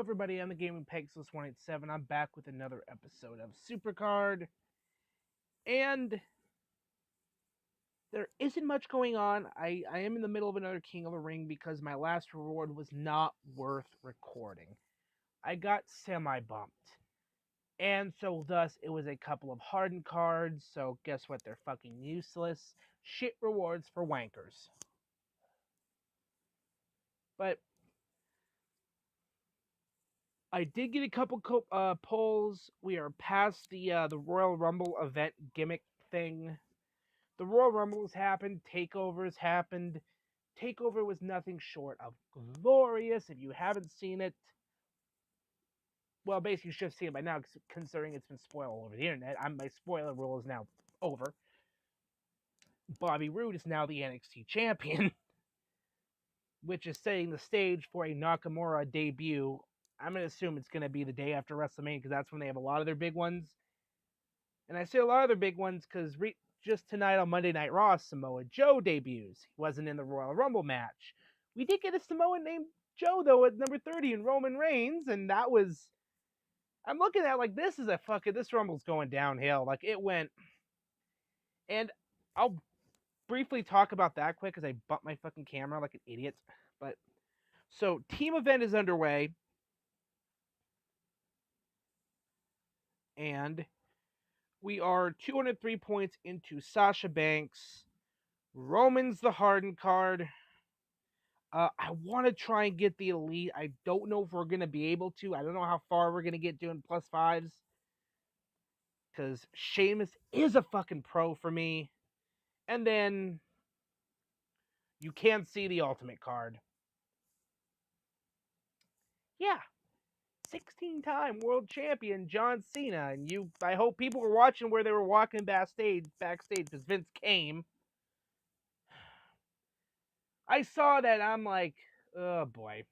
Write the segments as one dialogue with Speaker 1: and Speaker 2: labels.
Speaker 1: everybody, I'm the Gaming Pegasus 187. I'm back with another episode of Supercard. And there isn't much going on. I am in the middle of another King of the Ring because my last reward was not worth recording. I got semi-bumped. And so thus it was a couple of hardened cards, so guess what? They're fucking useless. Shit rewards for wankers. But I did get a couple polls. We are past the Royal Rumble event gimmick thing. The Royal Rumble has happened. Takeovers happened. Takeover was nothing short of glorious. If you haven't seen it, well, basically you should have seen it by now, considering it's been spoiled all over the internet. My spoiler rule is now over. Bobby Roode is now the NXT champion, which is setting the stage for a Nakamura debut. I'm going to assume it's going to be the day after WrestleMania because that's when they have a lot of their big ones. And I say a lot of their big ones because just tonight on Monday Night Raw, Samoa Joe debuts. He wasn't in the Royal Rumble match. We did get a Samoan named Joe, though, at number 30 in Roman Reigns, and that was... I'm looking at like, this Rumble's going downhill. Like, it went... And I'll briefly talk about that quick because I bumped my fucking camera like an idiot. But, so, team event is underway. And we are 203 points into Sasha Banks. Roman's the hardened card. I want to try and get the elite. I don't know if we're going to be able to. I don't know how far we're going to get doing plus fives. Because Sheamus is a fucking pro for me. And then you can see the ultimate card. Yeah. 16-time world champion John Cena. And I hope people were watching where they were walking backstage because Vince came. I saw that. I'm like, oh boy,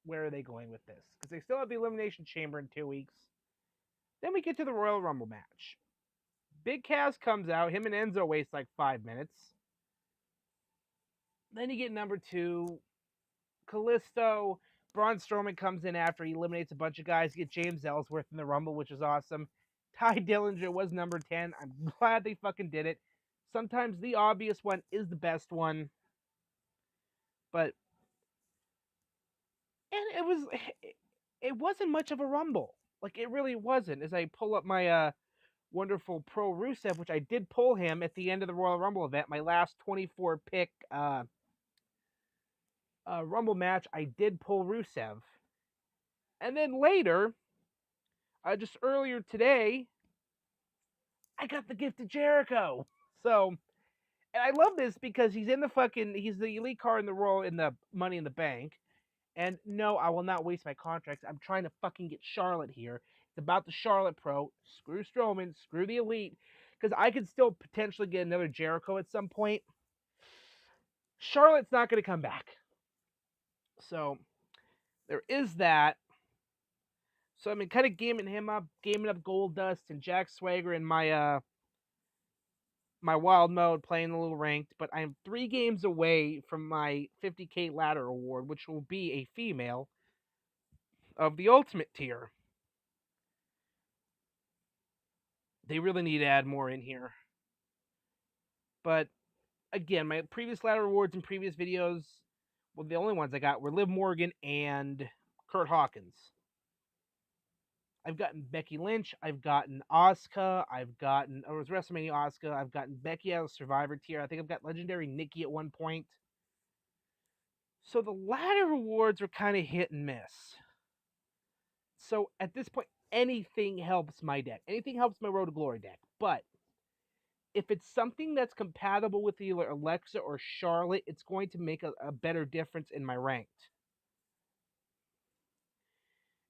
Speaker 1: where are they going with this? Because they still have the Elimination Chamber in 2 weeks. Then we get to the Royal Rumble match. Big Cass comes out. Him and Enzo waste like 5 minutes. Then you get number 2. Kalisto. Braun Strowman comes in after he eliminates a bunch of guys. You get James Ellsworth in the Rumble, which is awesome. Ty Dillinger was number 10. I'm glad they fucking did it. Sometimes the obvious one is the best one. But... And it wasn't much of a Rumble. Like, it really wasn't. As I pull up my wonderful Pro Rusev, which I did pull him at the end of the Royal Rumble event, my last 24-pick Rumble match, I did pull Rusev. And then later, just earlier today, I got the gift of Jericho. So, and I love this because he's the elite card in the Money in the Bank. And no, I will not waste my contracts. I'm trying to fucking get Charlotte here. It's about the Charlotte Pro. Screw Strowman. Screw the Elite. Because I could still potentially get another Jericho at some point. Charlotte's not going to come back. So, there is that. So, I'm kind of gaming up Goldust and Jack Swagger in my my wild mode, playing a little ranked, but I'm 3 games away from my 50k ladder award, which will be a female of the ultimate tier. They really need to add more in here. But again, my previous ladder awards in previous videos, well, the only ones I got were Liv Morgan and Kurt Hawkins. I've gotten Becky Lynch, I've gotten Asuka, it was WrestleMania Asuka, I've gotten Becky out of Survivor tier, I think I've got Legendary Nikki at one point. So the ladder awards are kind of hit and miss. So at this point, anything helps my deck. Anything helps my Road to Glory deck. But if it's something that's compatible with either Alexa or Charlotte, it's going to make a better difference in my ranked.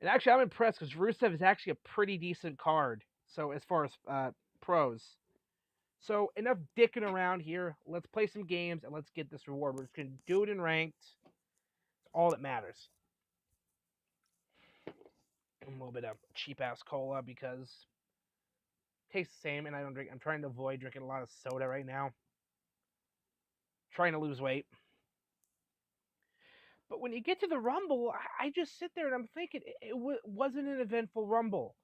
Speaker 1: And actually, I'm impressed because Rusev is actually a pretty decent card. So as far as pros. So enough dicking around here. Let's play some games and let's get this reward. We're just going to do it in ranked. It's all that matters. A little bit of cheap-ass cola because it tastes the same and I don't drink. I'm trying to avoid drinking a lot of soda right now. Trying to lose weight. But when you get to the Rumble, I just sit there and I'm thinking it wasn't an eventful Rumble.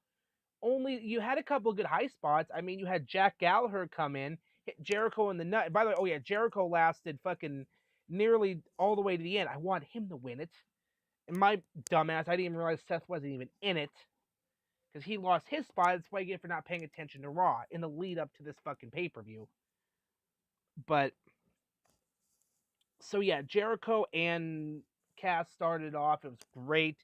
Speaker 1: Only you had a couple of good high spots. I mean, you had Jack Gallagher come in, hit Jericho in the nut. By the way, oh yeah, Jericho lasted fucking nearly all the way to the end. I want him to win it. And my dumbass, I didn't even realize Seth wasn't even in it because he lost his spot. That's what I get for not paying attention to Raw in the lead up to this fucking pay per view. But so yeah, Jericho and Cass started off. It was great.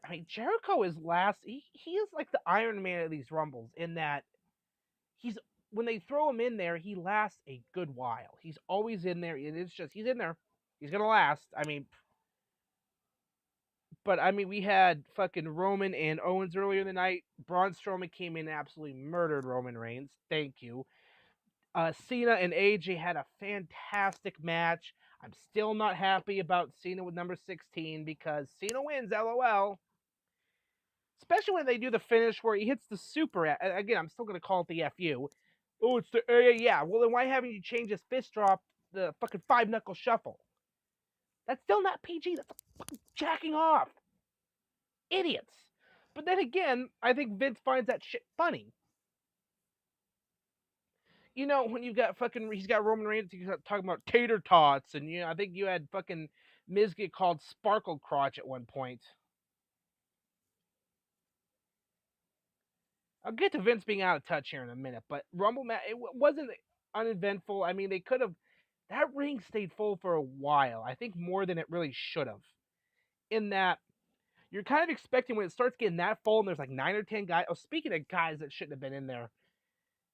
Speaker 1: I mean, Jericho is last. He is like the Iron Man of these Rumbles in that he's when they throw him in there, he lasts a good while. He's always in there. It's just he's in there. He's gonna last. I mean, but I mean, we had fucking Roman and Owens earlier in the night. Braun Strowman came in and absolutely murdered Roman Reigns. Thank you. Cena and AJ had a fantastic match. I'm still not happy about Cena with number 16 because Cena wins, LOL. Especially when they do the finish where he hits the super. Again, I'm still going to call it the FU. Oh, it's the yeah. Well, then why haven't you changed his fist drop the fucking 5-knuckle shuffle? That's still not PG. That's fucking jacking off. Idiots. But then again, I think Vince finds that shit funny. You know, when you've got fucking, he's got Roman Reigns talking about tater tots, and I think you had fucking Miz get called Sparkle Crotch at one point. I'll get to Vince being out of touch here in a minute, but Rumble match, it wasn't uneventful. I mean, they could have, that ring stayed full for a while. I think more than it really should have. In that, you're kind of expecting when it starts getting that full and there's like 9 or 10 guys. Oh, speaking of guys that shouldn't have been in there,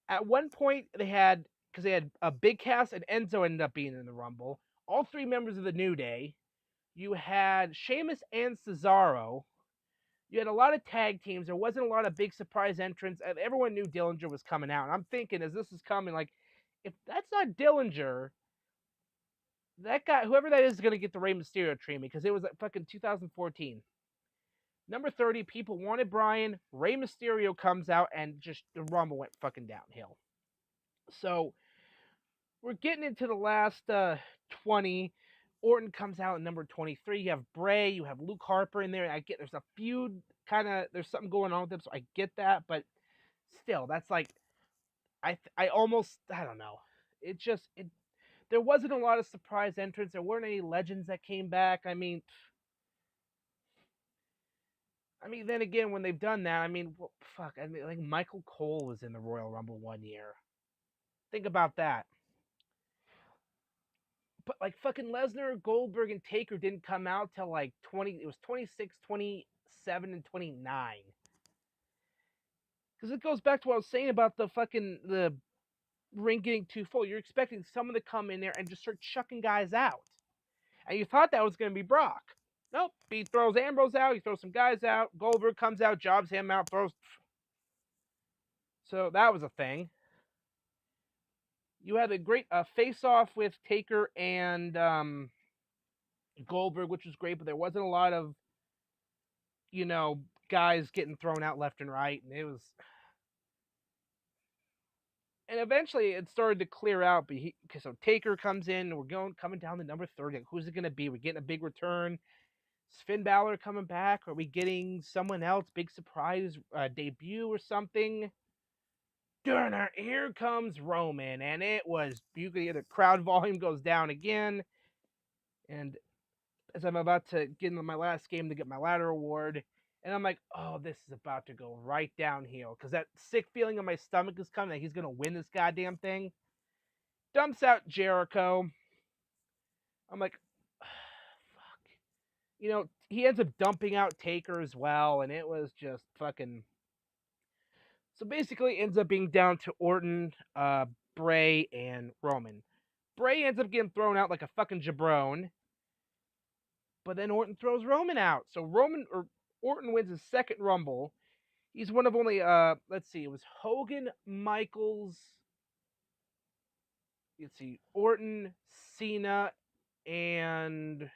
Speaker 1: at one point they had, because they had a Big Cass and Enzo ended up being in the Rumble. All 3 members of the New Day. You had Sheamus and Cesaro. You had a lot of tag teams. There wasn't a lot of big surprise entrants. Everyone knew Dillinger was coming out. And I'm thinking, as this is coming, like, if that's not Dillinger, that guy, whoever that is going to get the Rey Mysterio treatment because it was like fucking 2014. Number 30, people wanted Bryan. Rey Mysterio comes out and just the Rumble went fucking downhill. So we're getting into the last 20. Orton comes out at number 23. You have Bray, you have Luke Harper in there. I get there's a feud kind of there's something going on with them, so I get that, but still, that's like I almost I don't know. It just there wasn't a lot of surprise entrants. There weren't any legends that came back. I mean, then again, when they've done that, I mean, well, fuck. I mean, like Michael Cole was in the Royal Rumble one year. Think about that. But like fucking Lesnar, Goldberg, and Taker didn't come out till like 20. It was 26, 27, and 29. Because it goes back to what I was saying about the ring getting too full. You're expecting someone to come in there and just start chucking guys out, and you thought that was going to be Brock. Nope. He throws Ambrose out. He throws some guys out. Goldberg comes out, jobs him out, throws. So that was a thing. You had a great face-off with Taker and Goldberg, which was great, but there wasn't a lot of, guys getting thrown out left and right, and it was. And eventually, it started to clear out. Because so Taker comes in, and we're coming down to number 30. Like, who's it going to be? We're getting a big return. Is Finn Balor coming back? Are we getting someone else? Big surprise debut or something? Here comes Roman, and it was beautiful. The crowd volume goes down again, and as I'm about to get into my last game to get my ladder award, and I'm like, oh, this is about to go right downhill, because that sick feeling in my stomach is coming that he's going to win this goddamn thing. Dumps out Jericho. I'm like, fuck. He ends up dumping out Taker as well, and it was just fucking. So basically, ends up being down to Orton, Bray, and Roman. Bray ends up getting thrown out like a fucking jabron. But then Orton throws Roman out. So Orton wins his second Rumble. He's one of only, let's see, it was Hogan, Michaels, let's see, Orton, Cena, and... Is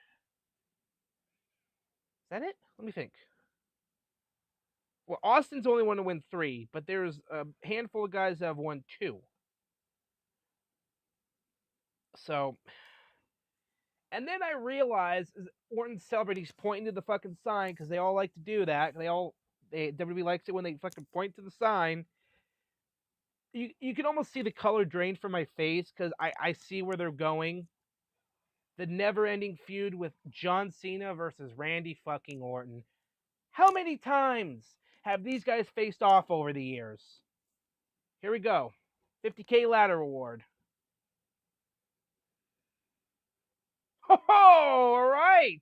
Speaker 1: that it? Let me think. Well, Austin's only one to win 3, but there's a handful of guys that have won 2. So, And then I realized Orton's celebrating, he's pointing to the fucking sign because they all like to do that. WWE likes it when they fucking point to the sign. You can almost see the color drain from my face because I see where they're going. The never-ending feud with John Cena versus Randy fucking Orton. How many times have these guys faced off over the years? Here we go. 50K ladder award. Ho ho! All right.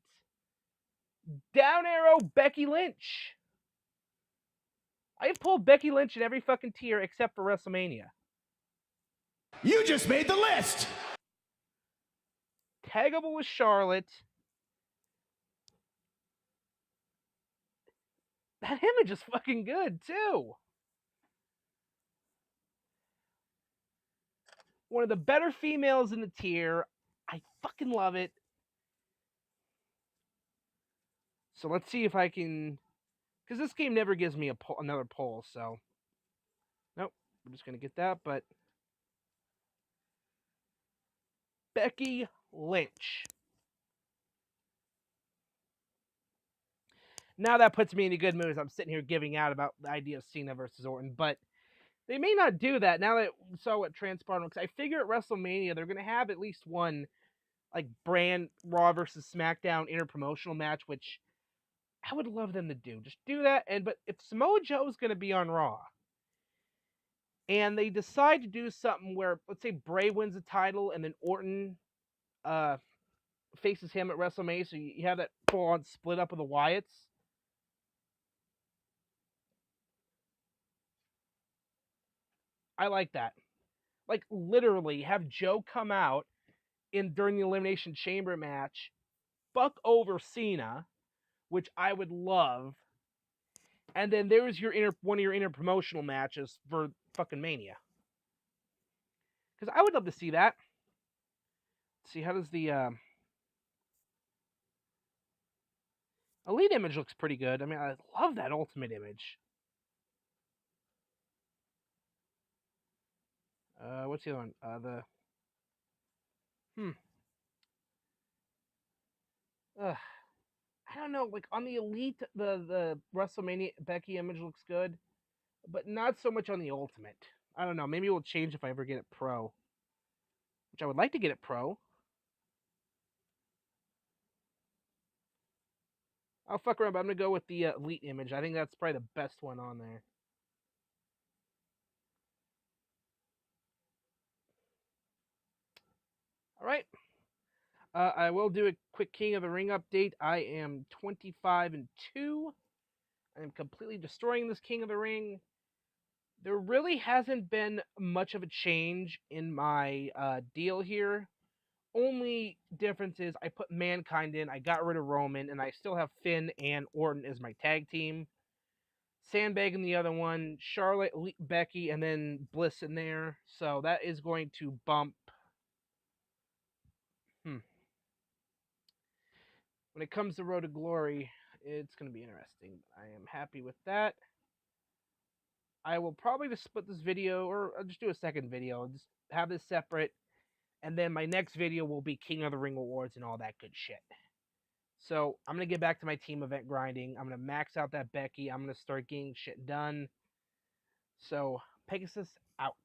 Speaker 1: Down arrow Becky Lynch. I've pulled Becky Lynch in every fucking tier except for WrestleMania.
Speaker 2: You just made the list.
Speaker 1: Taggable with Charlotte. That image is fucking good too. One of the better females in the tier. I fucking love it. So let's see if I can, because this game never gives me another poll. So nope, we're just gonna get that. But Becky Lynch. Now that puts me in a good mood as I'm sitting here giving out about the idea of Cena versus Orton, but they may not do that now that we saw what transpired. Because I figure at WrestleMania they're going to have at least one like brand Raw versus SmackDown interpromotional match, which I would love them to do. Just do that. But if Samoa Joe is going to be on Raw, and they decide to do something where, let's say, Bray wins the title and then Orton faces him at WrestleMania, so you have that full-on split up of the Wyatts. I like that. Like, literally, have Joe come out during the Elimination Chamber match, fuck over Cena, which I would love, and then there's one of your interpromotional matches for fucking Mania. Because I would love to see that. Let's see, how does the Elite image looks pretty good. I mean, I love that Ultimate image. What's the other one? I don't know. Like on the Elite, the WrestleMania Becky image looks good, but not so much on the Ultimate. I don't know. Maybe it will change if I ever get it Pro, which I would like to get it Pro. I'll fuck around, but I'm gonna go with the Elite image. I think that's probably the best one on there. All right. I will do a quick King of the Ring update. I am 25-2. I am completely destroying this King of the Ring. There really hasn't been much of a change in my deal here. Only difference is I put Mankind in, I got rid of Roman, and I still have Finn and Orton as my tag team. Sandbag in the other one, Charlotte, Becky, and then Bliss in there. So that is going to bump. When it comes to Road to Glory, it's going to be interesting. I am happy with that. I will probably just split this video, or I'll just do a second video. I'll just have this separate. And then my next video will be King of the Ring Awards and all that good shit. So I'm going to get back to my team event grinding. I'm going to max out that Becky. I'm going to start getting shit done. So Pegasus out.